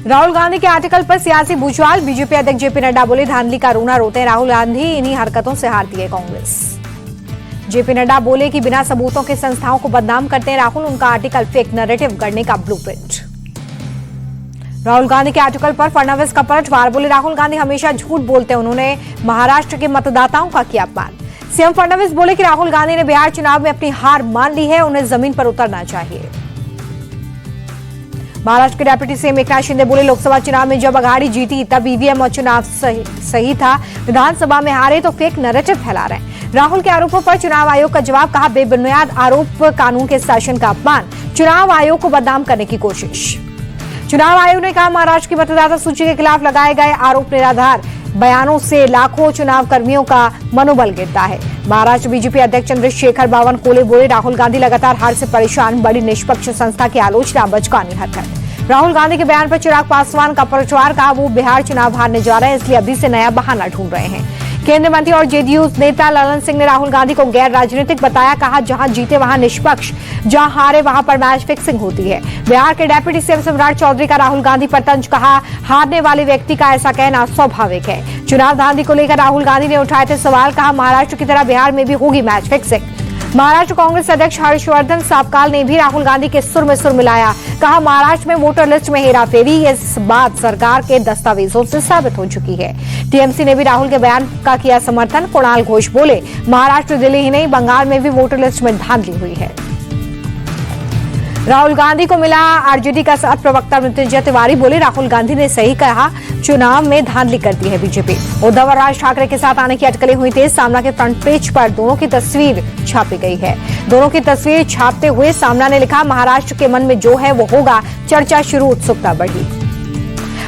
राहुल गांधी के आर्टिकल पर सियासी भूचाल। बीजेपी अध्यक्ष जेपी नड्डा बोले, धांधली का रोना रोते हैं राहुल गांधी, इन्हीं हरकतों से हारती है कांग्रेस। जेपी नड्डा बोले कि बिना सबूतों के संस्थाओं को बदनाम करते हैं राहुल, उनका आर्टिकल फेक नैरेटिव गढ़ने का ब्लूप्रिंट। राहुल गांधी के आर्टिकल पर फडणवीस का पलटवार। बोले, राहुल गांधी हमेशा झूठ बोलते हैं, उन्होंने महाराष्ट्र के मतदाताओं का किया अपमान। सीएम फडणवीस बोले कि राहुल गांधी ने बिहार चुनाव में अपनी हार मान ली है, उन्हें जमीन पर उतरना चाहिए। महाराष्ट्र के डिप्टी सीएम एकनाथ शिंदे बोले, लोकसभा चुनाव में जब अघाड़ी जीती तब ईवीएम और चुनाव सही था, विधानसभा में हारे तो फेक नैरेटिव फैला रहे हैं। राहुल के आरोपों पर चुनाव आयोग का जवाब। कहा, बेबुनियाद आरोप, कानून के शासन का अपमान, चुनाव आयोग को बदनाम करने की कोशिश। चुनाव आयोग ने कहा, महाराष्ट्र की मतदाता सूची के खिलाफ लगाए गए आरोप निराधार, बयानों से लाखों चुनाव कर्मियों का मनोबल गिरता है। महाराष्ट्र बीजेपी अध्यक्ष चंद्रशेखर बावनकुळे बोले, राहुल गांधी लगातार हार से परेशान, बड़ी निष्पक्ष संस्था की आलोचना बचकानी हरकत। राहुल गांधी के बयान पर चिराग पासवान का पलटवार। कहा, वो बिहार चुनाव हारने जा रहे हैं, इसलिए अभी से नया बहाना ढूंढ रहे हैं। केंद्रीय मंत्री और जेडीयू नेता ललन सिंह ने राहुल गांधी को गैर राजनीतिक बताया। कहा, जहां जीते वहां निष्पक्ष, जहां हारे वहां पर मैच फिक्सिंग होती है। बिहार के डिप्टी सीएम सम्राट चौधरी का राहुल गांधी पर तंज। कहा, हारने वाले व्यक्ति का ऐसा कहना स्वाभाविक है। चुनाव धांधली को लेकर राहुल गांधी ने उठाए थे सवाल। कहा, महाराष्ट्र की तरह बिहार में भी होगी मैच फिक्सिंग। महाराष्ट्र कांग्रेस अध्यक्ष हर्षवर्धन सापकाल ने भी राहुल गांधी के सुर में सुर मिलाया। कहा, महाराष्ट्र में वोटर लिस्ट में हेराफेरी, इस बात सरकार के दस्तावेजों से साबित हो चुकी है। टीएमसी ने भी राहुल के बयान का किया समर्थन। कुणाल घोष बोले, महाराष्ट्र, दिल्ली ही नहीं, बंगाल में भी वोटर लिस्ट में धांधली हुई है। राहुल गांधी को मिला आरजेडी का साथ। प्रवक्ता मृत्युंजय तिवारी बोले, राहुल गांधी ने सही कहा, चुनाव में धांधली करती है बीजेपी। उद्धव और राज ठाकरे के साथ आने की अटकलें हुई थी। सामना के फ्रंट पेज पर दोनों की तस्वीर छापी गई है। दोनों की तस्वीर छापते हुए सामना ने लिखा, महाराष्ट्र के मन में जो है वो होगा, चर्चा शुरू, उत्सुकता बढ़ी।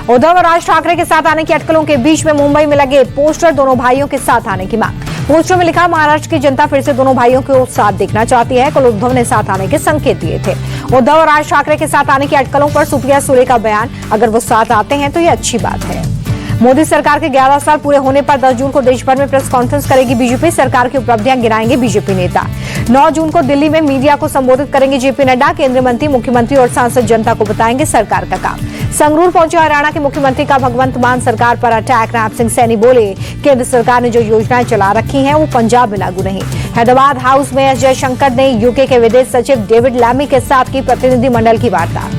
उद्धव और राज ठाकरे के साथ आने की अटकलों के बीच में मुंबई में लगे पोस्टर, दोनों भाइयों के साथ आने की मांग। पोस्टर में लिखा, महाराष्ट्र की जनता फिर से दोनों भाइयों को साथ देखना चाहती है। कल उद्धव ने साथ आने के संकेत दिए थे। उद्धव और राज ठाकरे के साथ आने की अटकलों पर सुप्रिया सुले का बयान। अगर वो साथ आते हैं तो ये अच्छी बात है। मोदी सरकार के 11 साल पूरे होने पर 10 जून को देश भर में प्रेस कॉन्फ्रेंस करेगी बीजेपी। सरकार की उपलब्धियां गिनाएंगे बीजेपी नेता। 9 जून को दिल्ली में मीडिया को संबोधित करेंगे जेपी नड्डा। केंद्रीय मंत्री, मुख्यमंत्री और सांसद जनता को बताएंगे सरकार का काम। संगरूर पहुंचे हरियाणा के मुख्यमंत्री का भगवंत मान सरकार पर अटैक। नायब सिंह सैनी बोले, केंद्र सरकार ने जो योजनाएं चला रखी हैं वो पंजाब में लागू नहीं। हैदराबाद हाउस में एस जयशंकर ने यूके के विदेश सचिव डेविड लैमी के साथ की प्रतिनिधिमंडल की वार्ता।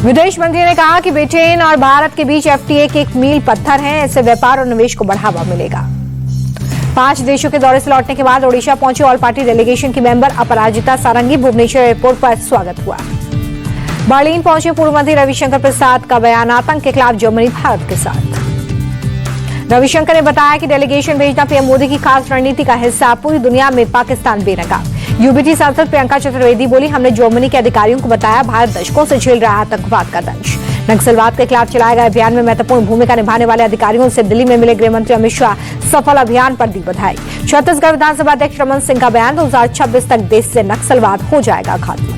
विदेश मंत्री ने कहा कि ब्रिटेन और भारत के बीच एफटीए के एक मील पत्थर है, इससे व्यापार और निवेश को बढ़ावा मिलेगा। 5 देशों के दौरे से लौटने के बाद ओडिशा पहुंचे ऑल पार्टी डेलीगेशन की मेंबर अपराजिता सारंगी। भुवनेश्वर एयरपोर्ट पर स्वागत हुआ। बर्लिन पहुंचे पूर्व मंत्री रविशंकर प्रसाद का बयान, आतंक के खिलाफ जर्मनी भारत के साथ। रविशंकर ने बताया कि डेलीगेशन भेजना पीएम मोदी की खास रणनीति का हिस्सा। पूरी दुनिया में पाकिस्तान बेनकाब। यूबीटी सांसद प्रियंका चतुर्वेदी बोली, हमने जर्मनी के अधिकारियों को बताया, भारत दशकों से झेल रहा आतंकवाद का दंश। नक्सलवाद के खिलाफ चलाए गए अभियान में महत्वपूर्ण भूमिका निभाने वाले अधिकारियों से दिल्ली में मिले गृह मंत्री अमित शाह। सफल अभियान पर दी बधाई। छत्तीसगढ़ विधानसभा अध्यक्ष रमन सिंह का बयान, 2026 तक देश से नक्सलवाद हो जाएगा खत्म।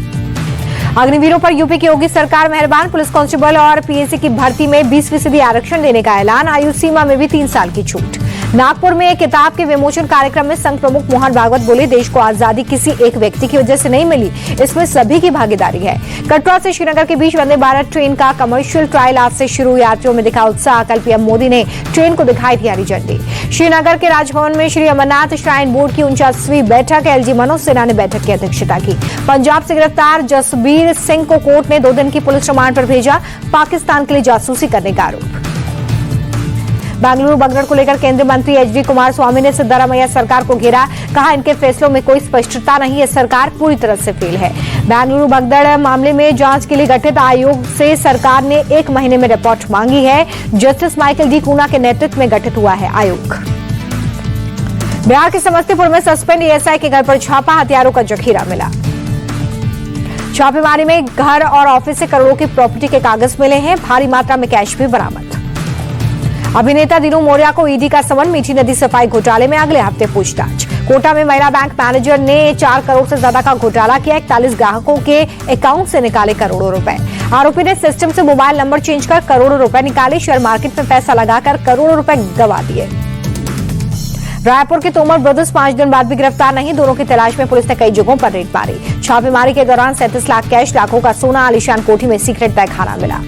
अग्निवीरों पर यूपी की योगी सरकार मेहरबान। पुलिस कांस्टेबल और पीएससी की भर्ती में 20% आरक्षण देने का ऐलान। आयु सीमा में भी 3 साल की छूट। नागपुर में एक किताब के विमोचन कार्यक्रम में संघ प्रमुख मोहन भागवत बोले, देश को आजादी किसी एक व्यक्ति की वजह से नहीं मिली, इसमें सभी की भागीदारी है। कटरा से श्रीनगर के बीच वंदे भारत ट्रेन का कमर्शियल ट्रायल आज से शुरू। यात्रियों में दिखा उत्साह। कल पीएम मोदी ने ट्रेन को दिखाई थी हरी झंडी। श्रीनगर के राजभवन में श्री अमरनाथ श्राइन बोर्ड की 49वीं बैठक। एलजी मनोज सिन्हा ने बैठक की अध्यक्षता की। पंजाब से गिरफ्तार जसबीर सिंह को कोर्ट ने 2 दिन की पुलिस रिमांड पर भेजा। पाकिस्तान के लिए जासूसी करने का आरोप। बेंगलुरु बगड़ को लेकर केंद्रीय मंत्री एचडी कुमारस्वामी ने सिद्धारमैया सरकार को घेरा। कहा, इनके फैसलों में कोई स्पष्टता नहीं है, सरकार पूरी तरह से फेल है। बेंगलुरु बगड़ मामले में जांच के लिए गठित आयोग से सरकार ने 1 महीने में रिपोर्ट मांगी है। जस्टिस माइकल डी कूना के नेतृत्व में गठित हुआ है आयोग। बिहार के समस्तीपुर में सस्पेंड एएसआई के घर पर छापा, हथियारों का जखीरा मिला। छापेमारी में घर और ऑफिस से करोड़ों की प्रॉपर्टी के कागज मिले हैं। भारी मात्रा में कैश भी बरामद। अभिनेता दीनू मौर्या को ईडी का समन। मीठी नदी सफाई घोटाले में अगले हफ्ते पूछताछ। कोटा में महिला बैंक मैनेजर ने 4 करोड़ से ज्यादा का घोटाला किया। 41 ग्राहकों के अकाउंट से निकाले करोड़ों रुपए। आरोपी ने सिस्टम से मोबाइल नंबर चेंज कर करोड़ों रुपए निकाले। शेयर मार्केट में पैसा लगाकर करोड़ों रुपए गंवा दिए। रायपुर के तोमर ब्रदर्स 5 दिन बाद भी गिरफ्तार नहीं। दोनों की तलाश में पुलिस ने कई जगहों पर रेड मारी। छापेमारी के दौरान 37 लाख कैश, लाखों का सोना, आलीशान कोठी में सीक्रेट तहखाना मिला।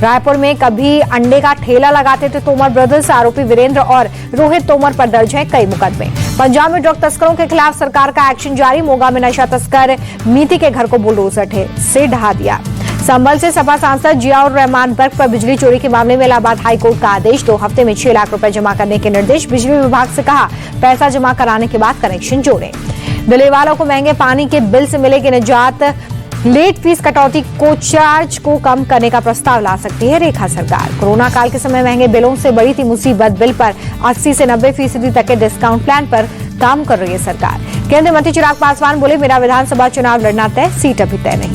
रायपुर में कभी अंडे का ठेला लगाते थे तोमर ब्रदर्स। आरोपी वीरेंद्र और रोहित तोमर पर दर्ज है कई मुकदमे। पंजाब में ड्रग तस्करों के खिलाफ सरकार का एक्शन जारी। मोगा में नशा तस्कर मीति के घर को बुलडोजर से ढहा दिया। संभल से सपा सांसद जियाउर रहमान बर्ग पर बिजली चोरी के मामले में इलाहाबाद हाईकोर्ट का आदेश। 2 हफ्ते में 6 लाख रुपए जमा करने के निर्देश। बिजली विभाग से कहा पैसा जमा कराने के बाद कनेक्शन जोड़ें। दिल्ली वालों को महंगे पानी के बिल से मिलेगी निजात। लेट फीस कटौती को चार्ज को कम करने का प्रस्ताव ला सकती है रेखा सरकार। कोरोना काल के समय महंगे बिलों से बड़ी थी मुसीबत। बिल पर 80 से 90% तक के डिस्काउंट प्लान पर काम कर रही है सरकार। केंद्रीय मंत्री चिराग पासवान बोले मेरा विधानसभा चुनाव लड़ना तय, सीट अभी तय नहीं।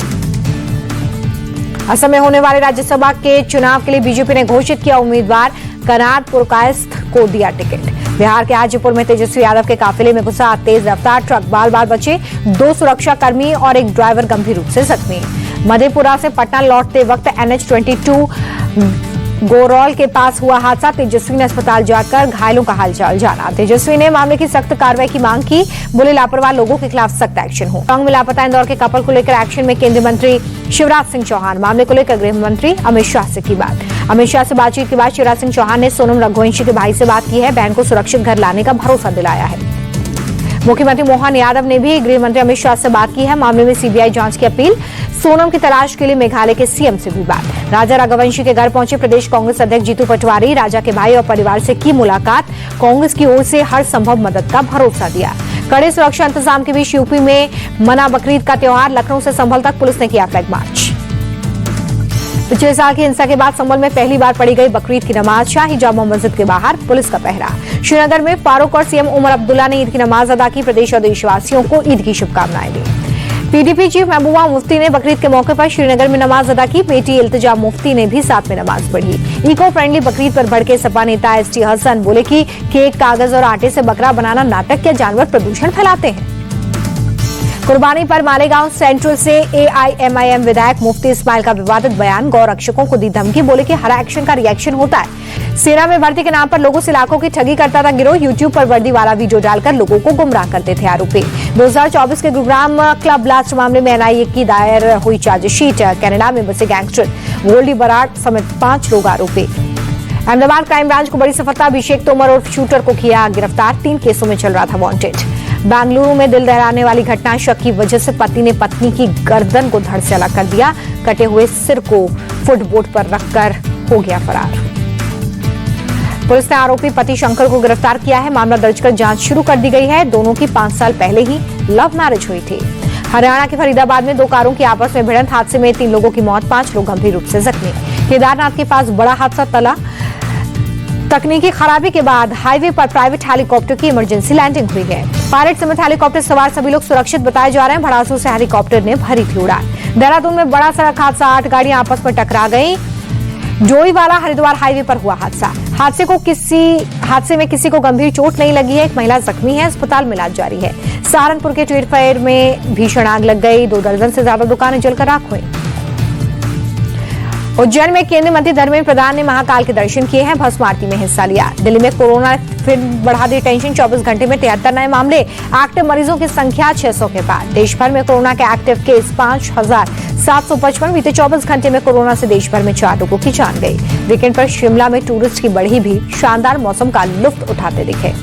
असम में होने वाले राज्यसभा के चुनाव के लिए बीजेपी ने घोषित किया उम्मीदवार। कनाड पुरकायस्थ को दिया टिकट। बिहार के हाजीपुर में तेजस्वी यादव के काफिले में घुसा तेज रफ्तार ट्रक, बाल बाल बचे। 2 सुरक्षा कर्मी और एक ड्राइवर गंभीर रूप से जख्मी। मधेपुरा से पटना लौटते वक्त NH-22 गोरौल के पास हुआ हादसा। तेजस्वी ने अस्पताल जाकर घायलों का हालचाल जाना। तेजस्वी ने मामले की सख्त कार्रवाई की मांग की। बोले लापरवाह लोगों के खिलाफ सख्त एक्शन हो। कांग में लापता इंदौर के कपल को लेकर एक्शन में केंद्रीय मंत्री शिवराज सिंह चौहान। मामले को लेकर गृह मंत्री अमित शाह से की बात। अमित शाह से बातचीत के बाद शिवराज सिंह चौहान ने सोनम रघुवंशी के भाई से बात की है। बहन को सुरक्षित घर लाने का भरोसा दिलाया है। मुख्यमंत्री मोहन यादव ने भी गृह मंत्री अमित शाह से बात की है। मामले में सीबीआई जांच की अपील। सोनम की तलाश के लिए मेघालय के सीएम से भी बात। राजा रघुवंशी के घर पहुंचे प्रदेश कांग्रेस अध्यक्ष जीतू पटवारी। राजा के भाई और परिवार से की मुलाकात। कांग्रेस की ओर से हर संभव मदद का भरोसा दिया। कड़े सुरक्षा इंतजाम के बीच यूपी में मना बकरीद का त्योहार। लखनऊ से संभल तक पुलिस ने किया फ्लैग मार्च। पिछले साल की हिंसा के बाद संभल में पहली बार पढ़ी गई बकरीद की नमाज। शाही जामा मस्जिद के बाहर पुलिस का पहरा। श्रीनगर में फारूक और सीएम उमर अब्दुल्ला ने ईद की नमाज अदा की। प्रदेश और देशवासियों को ईद की शुभकामनाएं दी। पीडीपी चीफ महबूबा मुफ्ती ने बकरीद के मौके पर श्रीनगर में नमाज अदा की। बेटी इल्तिजा मुफ्ती ने भी साथ में नमाज पढ़ी। इको फ्रेंडली बकरीद पर भड़के सपा नेता ST हसन। बोले कि केक, कागज और आटे से बकरा बनाना नाटक या जानवर प्रदूषण फैलाते हैं। कुर्बानी पर मालेगांव सेंट्रल से AIMIM विधायक मुफ्ती इस्माइल का विवादित बयान। गौ रक्षकों को दी धमकी। बोले कि हर एक्शन का रिएक्शन होता है। सेना में भर्ती के नाम पर लोगों से लाखों की ठगी करता था गिरोह। यूट्यूब पर वर्दी वाला वीडियो डालकर लोगों को गुमराह करते थे आरोपी। 2024 के गुरुग्राम क्लब ब्लास्ट मामले में NIA की दायर हुई चार्जशीट। कनाडा में बसे गैंगस्टर गोल्डी बराड़ समेत 5 लोग आरोपी। अहमदाबाद क्राइम ब्रांच को बड़ी सफलता। अभिषेक तोमर और शूटर को किया गिरफ्तार। 3 केसों में चल रहा था वांटेड। बेंगलुरु में दिल दहलाने वाली घटना। शक की वजह से पति ने पत्नी की गर्दन को धड़ से अलग कर दिया। कटे हुए सिर को फुटबोर्ड पर रखकर हो गया फरार। पुलिस ने आरोपी पति शंकर को गिरफ्तार किया है। मामला दर्ज कर जांच शुरू कर दी गई है। दोनों की 5 साल पहले ही लव मैरिज हुई थी। हरियाणा के फरीदाबाद में 2 कारों की आपस में भिड़ंत। हादसे में 3 लोगों की मौत, 5 लोग गंभीर रूप से जख्मी। केदारनाथ के पास बड़ा हादसा टला। तकनीकी खराबी के बाद हाईवे पर प्राइवेट हेलीकॉप्टर की इमरजेंसी लैंडिंग हुई है। पायलट समेत हेलीकॉप्टर सवार सभी लोग सुरक्षित बताए जा रहे हैं। भड़ासू से हेलीकॉप्टर ने भरी थी उड़ान। देहरादून में बड़ा सड़क हादसा। 8 गाड़ियां आपस में टकरा गई। डोईवाला हरिद्वार हाईवे पर हुआ हादसा। हादसे में किसी को गंभीर चोट नहीं लगी है। एक महिला जख्मी है। अस्पताल में इलाज जारी है। सहारनपुर के ट्रेड फेयर में भीषण आग लग गई। 2 दर्जन से ज्यादा दुकानें जलकर राख हुई। उज्जैन में केंद्रीय मंत्री धर्मेंद्र प्रधान ने महाकाल के दर्शन किए हैं। भस्म आरती में हिस्सा लिया। दिल्ली में कोरोना फिर बढ़ा दी टेंशन। 24 घंटे में 73 नए मामले। एक्टिव मरीजों की संख्या 600 के पार। देश भर में कोरोना के एक्टिव केस 5755। बीते 24 घंटे में कोरोना से देश भर में 4 लोगों की जान गई। वीकेंड पर शिमला में टूरिस्ट की बढ़ी भी शानदार मौसम का लुत्फ उठाते दिखे।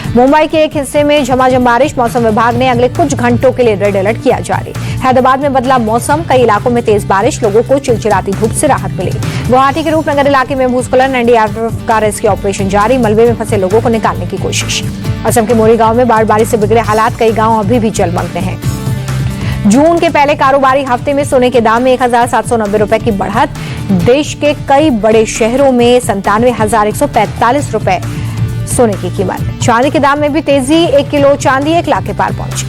मुंबई के एक हिस्से में झमाझम बारिश। मौसम विभाग ने अगले कुछ घंटों के लिए रेड अलर्ट किया जारी। हैदराबाद में बदला मौसम। कई इलाकों में तेज बारिश। लोगों को चिलचिलाती धूप से राहत मिली। गुवाहाटी के रूपनगर इलाके में भूस्खलन। NDRF का रेस्क्यू ऑपरेशन जारी। मलबे में फंसे लोगों को निकालने की कोशिश। असम के मोरी गांव में बाढ़ से बिगड़े हालात। कई गांव अभी भी जलमग्न हैं। जून के पहले कारोबारी हफ्ते में सोने के दाम में 1790 रुपए की बढ़त। देश के कई बड़े शहरों में 97,145 रुपए सोने की कीमत। चांदी के दाम में भी तेजी। 1 किलो चांदी 1 लाख के पार पहुंची।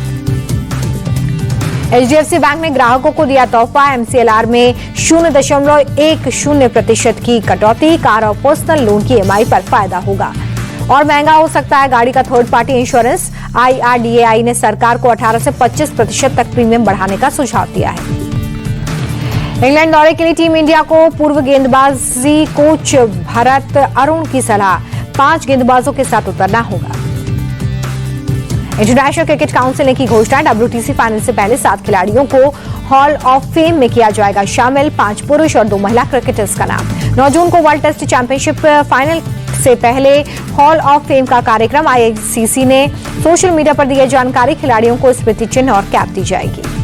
HDFC बैंक ने ग्राहकों को दिया तोहफा। MCLR में 0.10% की कटौती। कार और पर्सनल लोन की EMI पर फायदा होगा। और महंगा हो सकता है गाड़ी का थर्ड पार्टी इंश्योरेंस। IRDAI ने सरकार को 18 से 25% तक प्रीमियम बढ़ाने का सुझाव दिया है। इंग्लैंड दौरे के लिए टीम इंडिया को पूर्व गेंदबाजी कोच भरत अरुण की सलाह। 5 गेंदबाजों के साथ उतरना होगा। इंटरनेशनल क्रिकेट काउंसिल ने की घोषणा, WTC फाइनल से पहले 7 खिलाड़ियों को हॉल ऑफ फेम में किया जाएगा शामिल। 5 पुरुष और 2 महिला क्रिकेटर्स का नाम। 9 जून को वर्ल्ड टेस्ट चैंपियनशिप फाइनल से पहले हॉल ऑफ फेम का कार्यक्रम। ICC ने सोशल मीडिया पर दी जानकारी, खिलाड़ियों को स्मृति चिन्ह और कैप दी जाएगी।